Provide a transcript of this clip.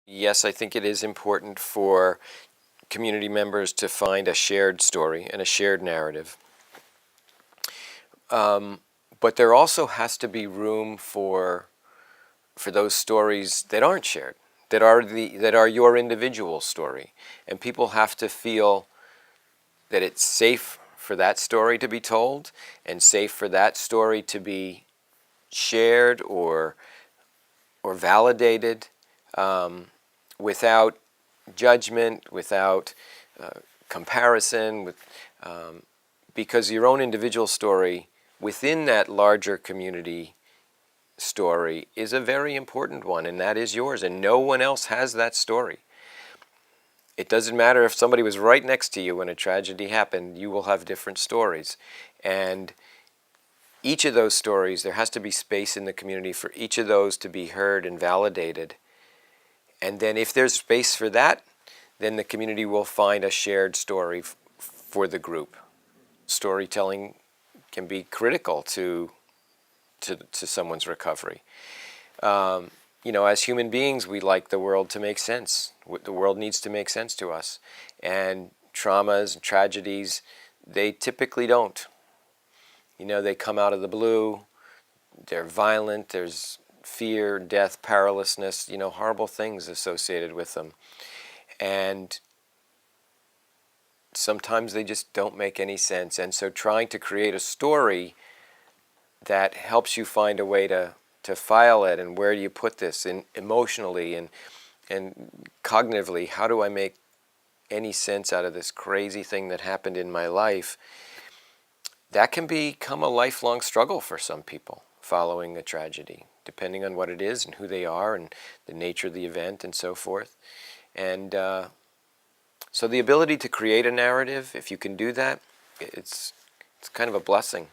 Yes, I think it is important for community members to find a shared story and a shared narrative. But there also has to be room for those stories that aren't shared, that are your individual story, and people have to feel that it's safe for that story to be told and safe for that story to be shared or validated, without judgment, without comparison, because your own individual story within that larger community story is a very important one, and that is yours, and no one else has that story. It doesn't matter if somebody was right next to you when a tragedy happened, you will have different stories. And each of those stories, there has to be space in the community for each of those to be heard and validated. And then if there's space for that, then the community will find a shared story for the group. Storytelling can be critical to someone's recovery. As human beings, we like the world to make sense. The world needs to make sense to us. And traumas and tragedies, they typically don't. They come out of the blue. They're violent. There's fear, death, powerlessness, horrible things associated with them. And sometimes they just don't make any sense. And so trying to create a story that helps you find a way to file it, and where do you put this in emotionally and cognitively, how do I make any sense out of this crazy thing that happened in my life, that can become a lifelong struggle for some people following a tragedy, depending on what it is and who they are and the nature of the event and so forth. And so the ability to create a narrative, if you can do that, it's kind of a blessing.